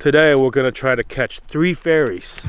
Today we're gonna try to catch 3 ferries.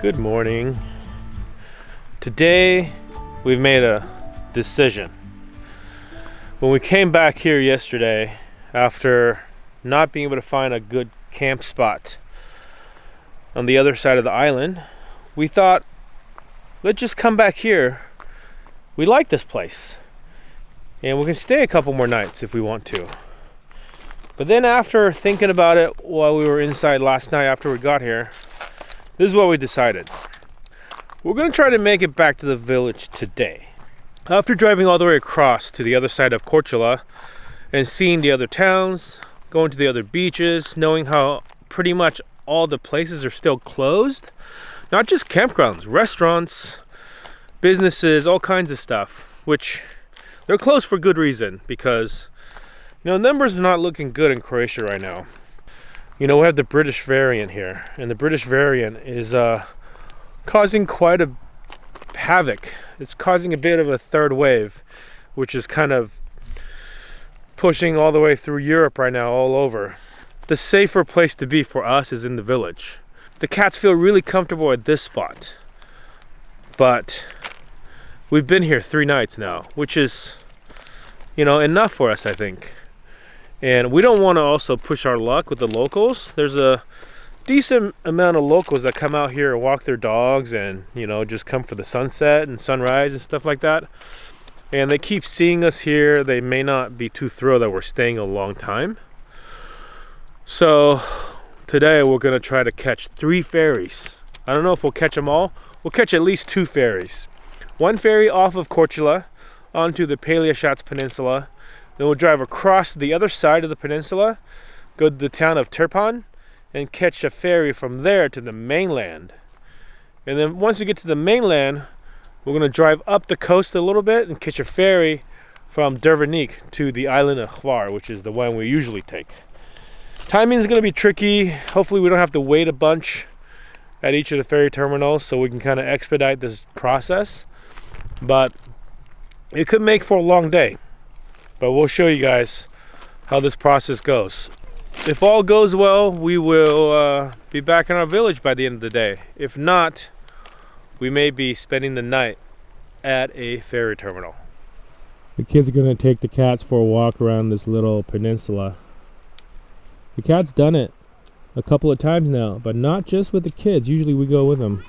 Good morning. Today we've made a decision. When we came back here yesterday after not being able to find a good camp spot on the other side of the island, we thought, let's just come back here. We like this place and we can stay a couple more nights if we want to. But then after thinking about it while we were inside last night after we got here, this is what we decided. We're going to try to make it back to the village today. After driving all the way across to the other side of Korčula and seeing the other towns, going to the other beaches, knowing how pretty much all the places are still closed, not just campgrounds, restaurants, businesses, all kinds of stuff, which they're closed for good reason because, numbers are not looking good in Croatia right now. We have the British variant here, and the British variant is causing quite a havoc. It's causing a bit of a third wave, which is kind of pushing all the way through Europe right now, all over. The safer place to be for us is in the village. The cats feel really comfortable at this spot, but we've been here 3 nights now, which is, enough for us, I think. And we don't want to also push our luck with the locals. There's a decent amount of locals that come out here and walk their dogs and, just come for the sunset and sunrise and stuff like that. And they keep seeing us here. They may not be too thrilled that we're staying a long time. So today we're going to try to catch 3 ferries. I don't know if we'll catch them all. We'll catch at least 2 ferries. 1 ferry off of Korčula onto the Pelješac Peninsula. Then we'll drive across to the other side of the peninsula, go to the town of Trpan, and catch a ferry from there to the mainland. And then once we get to the mainland, we're going to drive up the coast a little bit and catch a ferry from Drvenik to the island of Hvar, which is the one we usually take. Timing is going to be tricky. Hopefully we don't have to wait a bunch at each of the ferry terminals so we can kind of expedite this process. But it could make for a long day. But we'll show you guys how this process goes. If all goes well, we will be back in our village by the end of the day. If not, we may be spending the night at a ferry terminal. The kids are going to take the cats for a walk around this little peninsula. The cat's done it a couple of times now, but not just with the kids. Usually we go with them.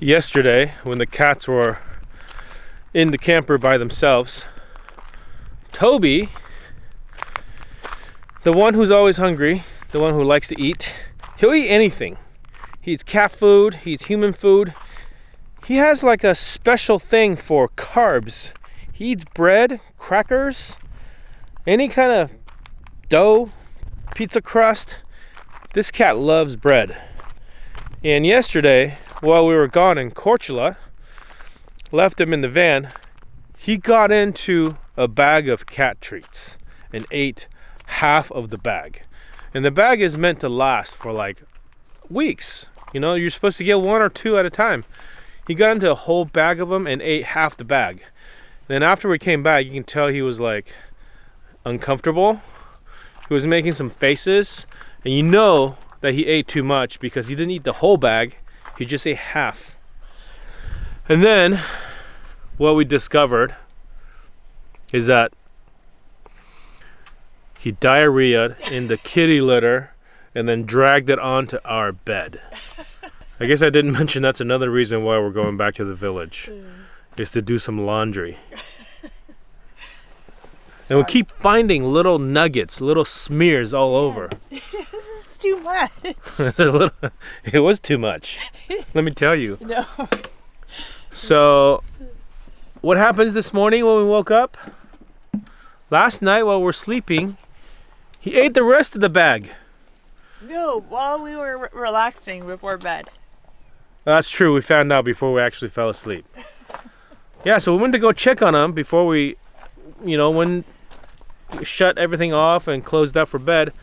Yesterday, when the cats were in the camper by themselves, Toby, the one who's always hungry, the one who likes to eat, he'll eat anything. He eats cat food, he eats human food. He has like a special thing for carbs. He eats bread, crackers, any kind of dough, pizza crust. This cat loves bread. And yesterday, while we were gone in Korčula, left him in the van, he got into a bag of cat treats and ate half of the bag. And the bag is meant to last for like weeks. You're supposed to get 1 or 2 at a time. He got into a whole bag of them and ate half the bag. Then after we came back, you can tell he was like uncomfortable. He was making some faces, and that he ate too much because he didn't eat the whole bag. He just ate half. And then what we discovered is that he diarrheaed in the kitty litter and then dragged it onto our bed. I guess I didn't mention that's another reason why we're going back to the village, is to do some laundry. And we keep finding little nuggets, little smears all over. This is too much. It was too much. Let me tell you. No. So, what happens this morning when we woke up? Last night while we're sleeping, he ate the rest of the bag. No, while we were relaxing before bed. That's true. We found out before we actually fell asleep. Yeah, so we went to go check on him before we, when we shut everything off and closed up for bed.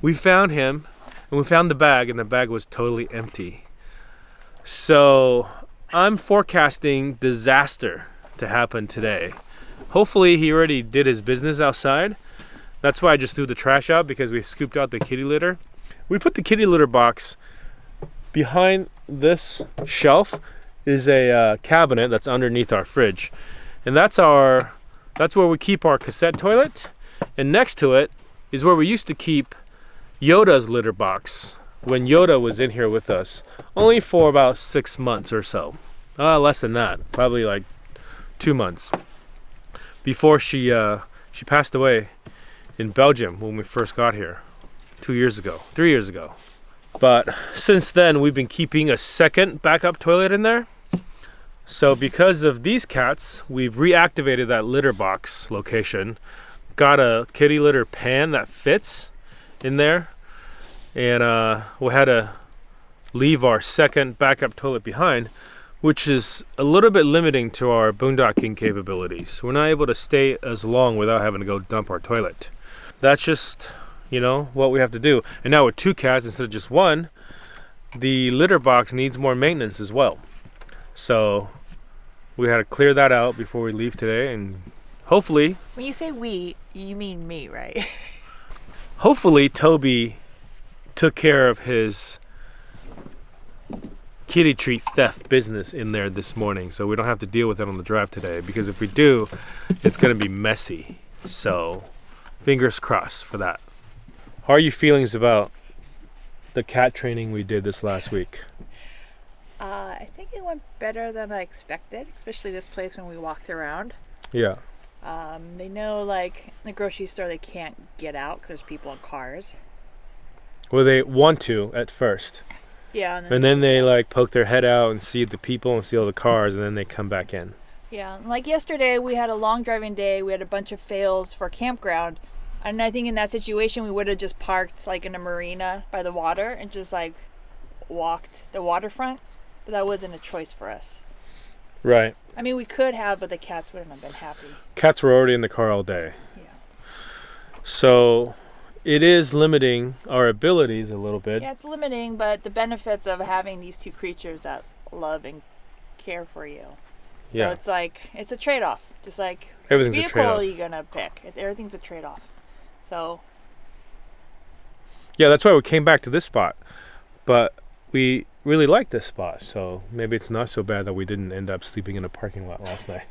We found him, and we found the bag, and the bag was totally empty. So I'm forecasting disaster to happen today. Hopefully he already did his business outside. That's why I just threw the trash out, because we scooped out the kitty litter. We put the kitty litter box behind this shelf is a cabinet that's underneath our fridge. And that's where we keep our cassette toilet. And next to it is where we used to keep Yoda's litter box when Yoda was in here with us, only for about 6 months or so. Less than that, probably like 2 months. Before she passed away in Belgium when we first got here 3 years ago. But since then, we've been keeping a second backup toilet in there. So because of these cats, we've reactivated that litter box location. Got a kitty litter pan that fits in there. And we had to leave our second backup toilet behind, which is a little bit limiting to our boondocking capabilities. We're not able to stay as long without having to go dump our toilet. That's just, what we have to do. And now with 2 cats instead of just 1, the litter box needs more maintenance as well. So we had to clear that out before we leave today, and hopefully... When you say we, you mean me, right? Hopefully Toby took care of his kitty treat theft business in there this morning, so we don't have to deal with it on the drive today, because if we do, it's going to be messy. So fingers crossed for that. How are your feelings about the cat training we did this last week? I think it went better than I expected, especially this place when we walked around. Yeah. They know, like, in the grocery store, they can't get out because there's people in cars. Well, they want to at first. Yeah. And then they, like, poke their head out and see the people and see all the cars, and then they come back in. Yeah. Like yesterday, we had a long driving day. We had a bunch of fails for campground. And I think in that situation, we would have just parked, like, in a marina by the water and just, like, walked the waterfront. But that wasn't a choice for us. Right. I mean, we could have, but the cats wouldn't have been happy. Cats were already in the car all day. Yeah. So it is limiting our abilities a little bit. Yeah, it's limiting, but the benefits of having these 2 creatures that love and care for you. So yeah. it's like, it's a trade-off. Just like, Everything's which a trade-off. vehicle are you going to pick? Everything's a trade-off. So. Yeah, that's why we came back to this spot. But we really like this spot, so maybe it's not so bad that we didn't end up sleeping in a parking lot last night.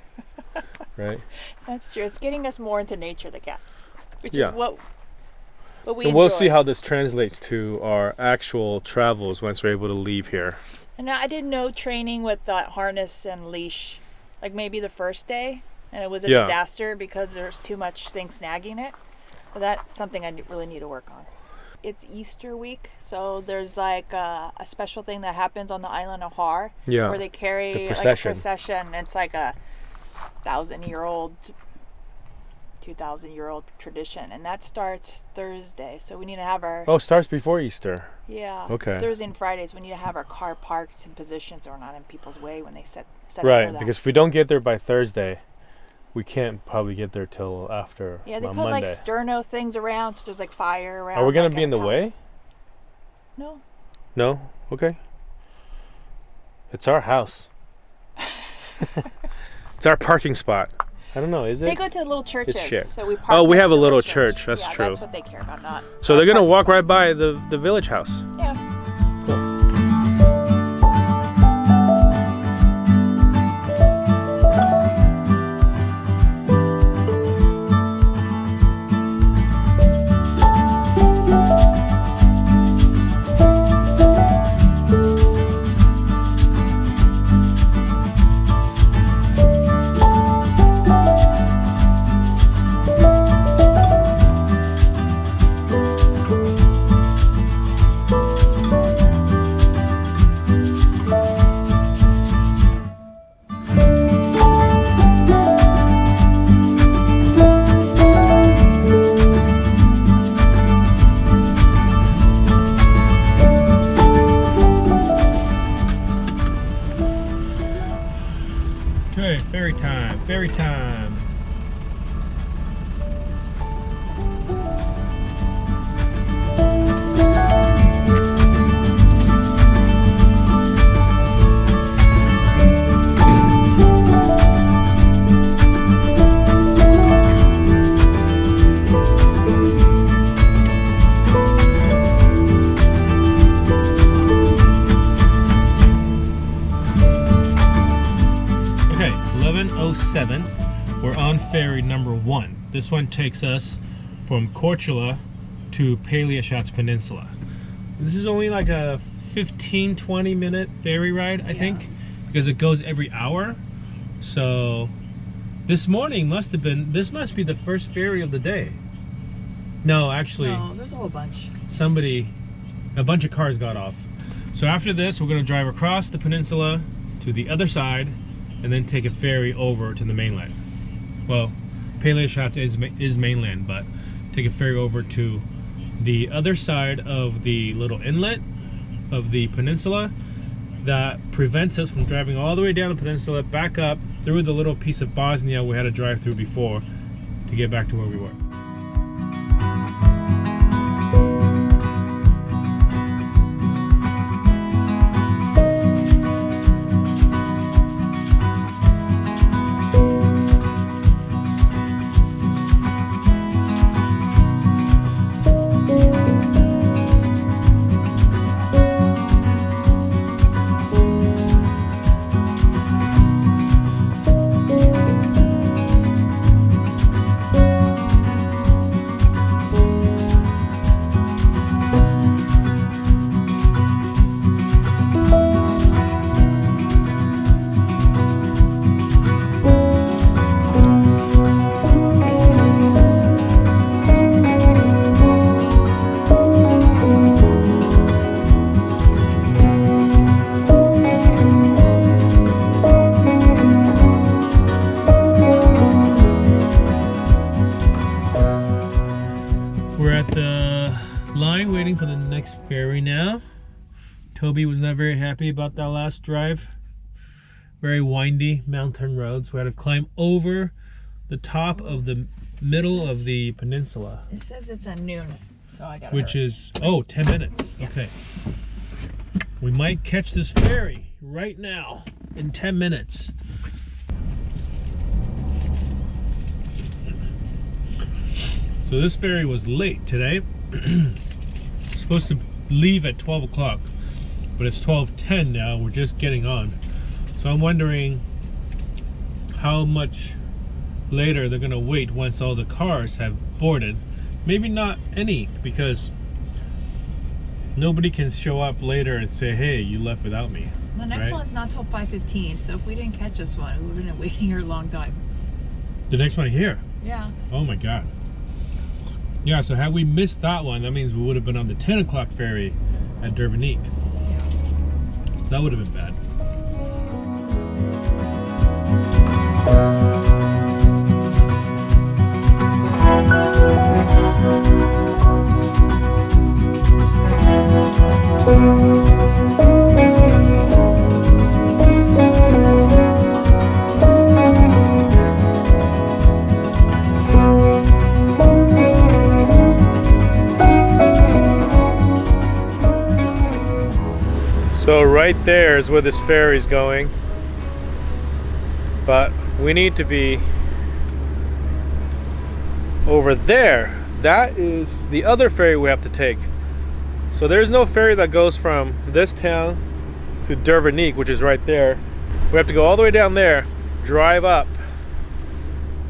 Right? That's true. It's getting us more into nature, the cats, which yeah. is what we and we'll enjoy. see how this translates to our actual travels once we're able to leave here. And I did no training with that harness and leash, like maybe the first day, and it was a disaster because there's too much thing snagging it. But that's something I really need to work on. It's Easter week, so there's like a special thing that happens on the island of Har, where they carry like a procession. It's like a 1,000-year-old, 2,000-year-old tradition, and that starts Thursday. So we need to have our... Oh, it starts before Easter. Yeah. Okay. It's Thursday and Fridays. We need to have our car parked in position so we're not in people's way when they set right, up for that. Because if we don't get there by Thursday, we can't probably get there till after Yeah, they put Monday. like sterno things around, so there's like fire around. Are we going to like be in the way? No. No? Okay. It's our house. It's our parking spot. I don't know, is it? They go to the little churches. It's shit. So we park oh, we next have a to little the church. That's true. That's what they care about, not. So they're going to walk right by the village house. Yeah. Cool. on ferry number 1. This one takes us from Korčula to Peliashat's Peninsula. This is only like a 15-20 minute ferry ride, I think, because it goes every hour. So this morning must be the first ferry of the day. No, actually, no, there's a whole bunch. A bunch of cars got off. So after this, we're going to drive across the peninsula to the other side and then take a ferry over to the mainland. Well, Peliashat's is mainland, but take a ferry over to the other side of the little inlet of the peninsula that prevents us from driving all the way down the peninsula, back up through the little piece of Bosnia we had to drive through before to get back to where we were. For the next ferry now. Toby was not very happy about that last drive. Very windy mountain roads. We had to climb over the top of the middle of the peninsula. It says it's at noon, so I gotta which hurry. Is 10 minutes. Yeah. Okay. We might catch this ferry right now in 10 minutes. So this ferry was late today. Supposed to leave at 12 o'clock, but it's 12:10 now. We're just getting on. So I'm wondering how much later they're gonna wait once all the cars have boarded. Maybe not any, because nobody can show up later and say, hey, you left without me. The next one's not till 5:15, so if we didn't catch this one, we would have been waiting here a long time. The next one here? Yeah. Oh my God. Yeah, so had we missed that one, that means we would have been on the 10 o'clock ferry at Dervenik. So that would have been bad. So right there is where this ferry's going, but we need to be over there. That is the other ferry we have to take. So there's no ferry that goes from this town to Dervenik, which is right there. We have to go all the way down there, drive up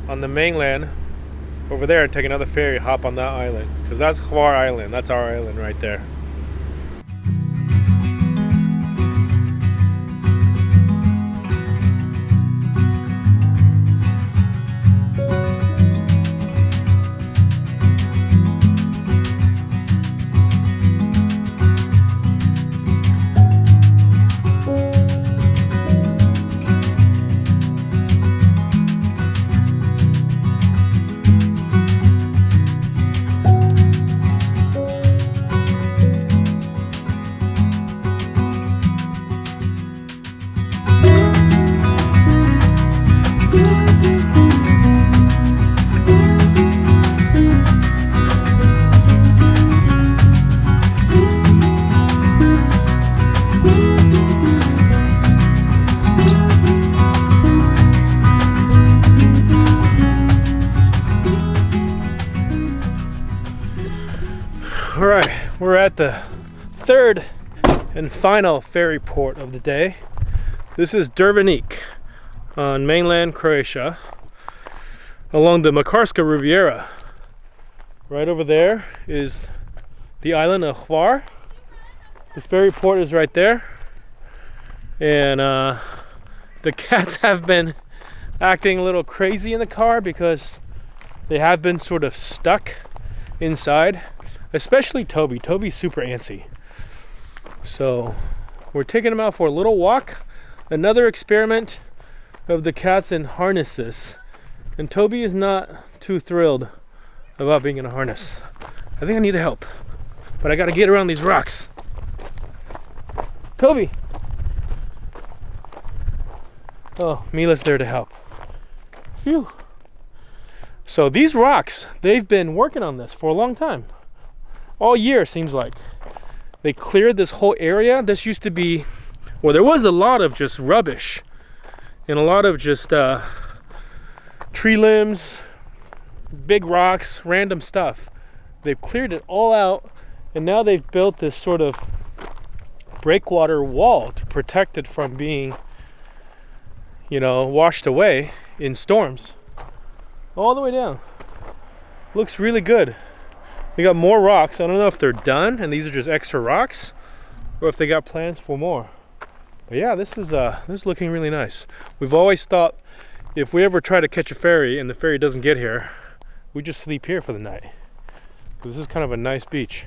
on the mainland over there and take another ferry, hop on that island, because that's our island. That's our island right there. All right, we're at the third and final ferry port of the day. This is Dervenik on mainland Croatia. along the Makarska Riviera. Right over there is the island of Hvar. The ferry port is right there. And the cats have been acting a little crazy in the car because they have been sort of stuck inside, especially Toby. Toby's super antsy. So we're taking him out for a little walk. Another experiment of the cats in harnesses. And Toby is not too thrilled about being in a harness. I think I need help, but I gotta get around these rocks. Toby! Oh, Mila's there to help. Phew. So these rocks, they've been working on this for a long time. All year, seems like. They cleared this whole area. This used to be, well, there was a lot of just rubbish and a lot of just tree limbs, big rocks, random stuff. They've cleared it all out, and now they've built this sort of breakwater wall to protect it from being, washed away in storms. All the way down. Looks really good. We got more rocks. I don't know if they're done and these are just extra rocks, or if they got plans for more. But yeah, this is looking really nice. We've always thought if we ever try to catch a ferry and the ferry doesn't get here, we just sleep here for the night. This is kind of a nice beach.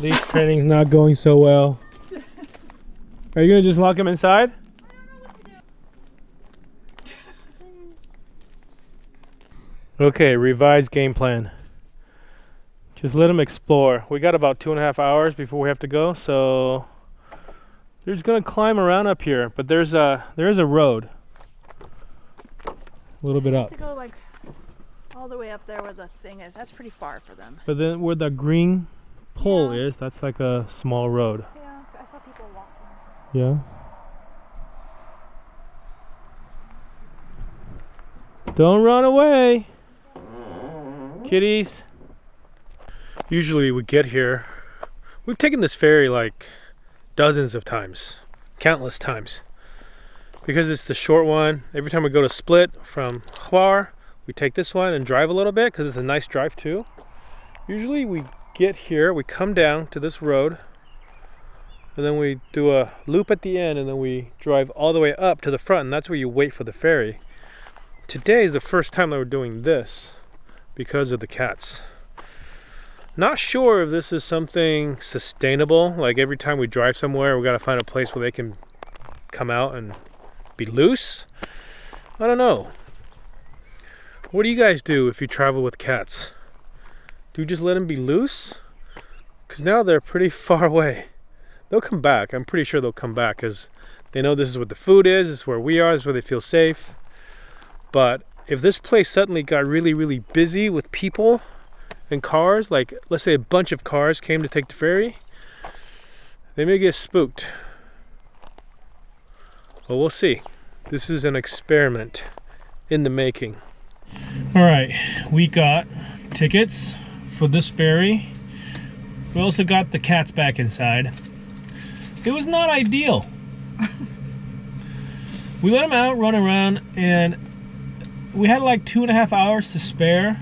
Leash training's not going so well. Are you gonna just lock him inside? Okay, revised game plan. Just let him explore. We got about 2.5 hours before we have to go, so they're just gonna climb around up here. But there is a road, a little bit up. To go like all the way up there where the thing is. That's pretty far for them. But then where the green pole is, that's like a small road. Yeah, I saw people walking. Yeah. Don't run away, kitties. Usually we get here, we've taken this ferry like dozens of times, countless times, because it's the short one. Every time we go to Split from Hvar, we take this one and drive a little bit because it's a nice drive too. Usually we get here, we come down to this road, and then we do a loop at the end, and then we drive all the way up to the front, and that's where you wait for the ferry. Today is the first time that we're doing this because of the cats. Not sure if this is something sustainable, like every time we drive somewhere we gotta find a place where they can come out and be loose. I don't know. What do you guys do if you travel with cats? Do you just let them be loose? Because now they're pretty far away. They'll come back. I'm pretty sure they'll come back because they know this is what the food is, this is where we are, this is where they feel safe. But if this place suddenly got really, really busy with people and cars, like let's say a bunch of cars came to take the ferry, they may get spooked. Well, we'll see. This is an experiment in the making. All right, we got tickets for this ferry. We also got the cats back inside. It was not ideal. We let them out, run around, and we had like 2.5 hours to spare.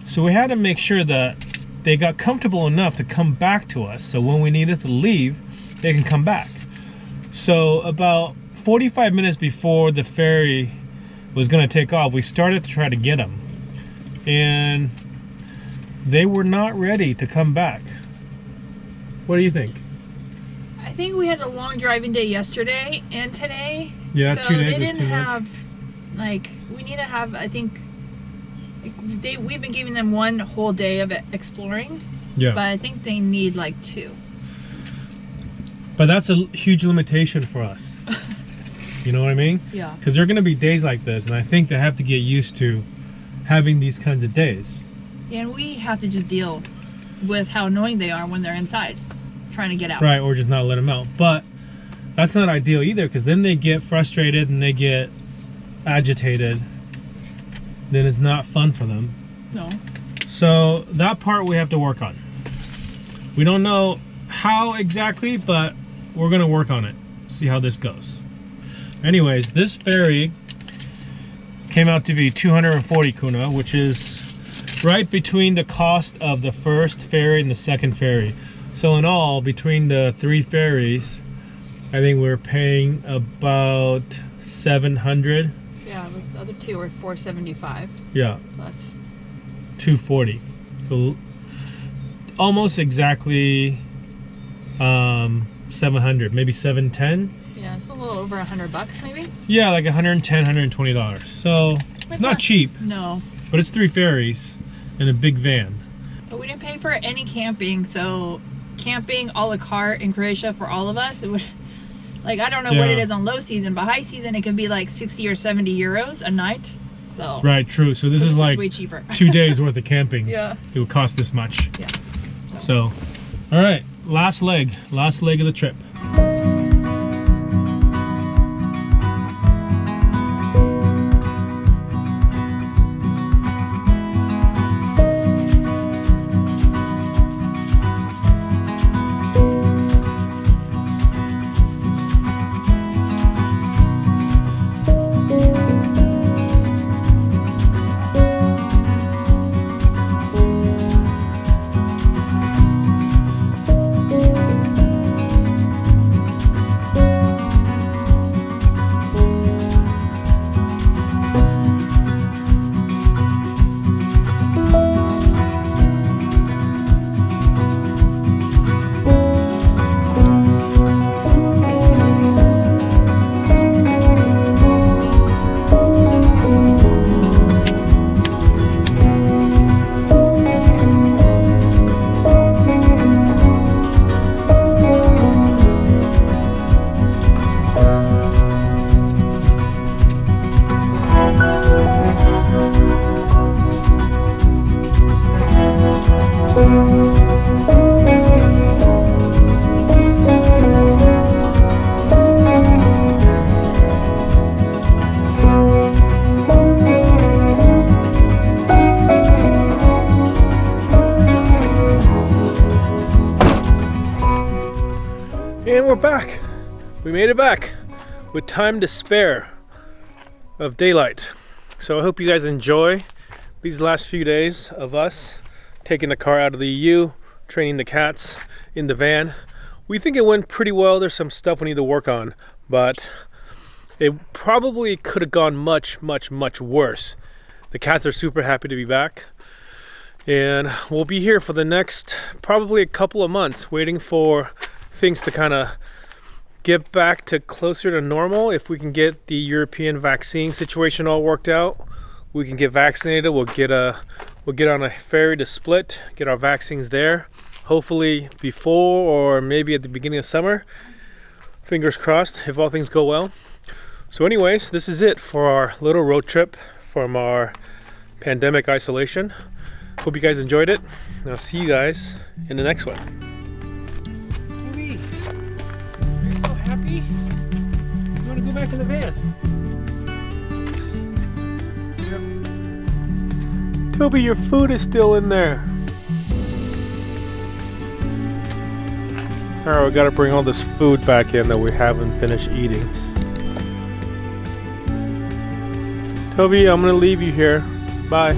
So we had to make sure that they got comfortable enough to come back to us. So when we needed to leave, they can come back. So about 45 minutes before the ferry was gonna take off, we started to try to get them. And they were not ready to come back. What do you think? I think we had a long driving day yesterday and today. Yeah, so 2 days they was didn't too have, much. like, we need to have, I think, like, we've been giving them one whole day of exploring. Yeah. But I think they need like 2. But that's a huge limitation for us. You know what I mean? Yeah. Because there are going to be days like this, and I think they have to get used to having these kinds of days. And we have to just deal with how annoying they are when they're inside trying to get out. Right, or just not let them out. But that's not ideal either, because then they get frustrated and they get agitated. Then it's not fun for them. No. So that part we have to work on. We don't know how exactly, but we're gonna work on it, see how this goes. Anyways, this ferry came out to be 240 kuna, which is right between the cost of the first ferry and the second ferry. So in all, between the 3 ferries, I think we're paying about 700. Yeah, the other 2 were 475. Yeah. Plus 240. So almost exactly 700, maybe 710. Yeah, it's a little over $100 maybe. Yeah, like $110, $120. So it's not cheap. No. But it's 3 ferries and a big van. But we didn't pay for any camping, so camping a la carte in Croatia for all of us, it would, like, I don't know what it is on low season, but high season it can be like 60 or 70 euros a night. So right, true. So this is like way cheaper. 2 days worth of camping. Yeah. It would cost this much. Yeah. So, all right, last leg of the trip. And we're back. We made it back with time to spare of daylight. So I hope you guys enjoy these last few days of us taking the car out of the EU, training the cats in the van. We think it went pretty well. There's some stuff we need to work on, but it probably could have gone much, much, much worse. The cats are super happy to be back. And we'll be here for the next probably a couple of months waiting for things to kind of get back to closer to normal. If we can get the European vaccine situation all worked out, we can get vaccinated. We'll get on a ferry to Split, get our vaccines there, hopefully before or maybe at the beginning of summer. Fingers crossed if all things go well. So anyways, this is it for our little road trip from our pandemic isolation. Hope you guys enjoyed it, and I'll see you guys in the next one. Toby, are you so happy? You want to go back in the van? Toby, your food is still in there. Alright, we gotta bring all this food back in that we haven't finished eating. Toby, I'm gonna leave you here. Bye.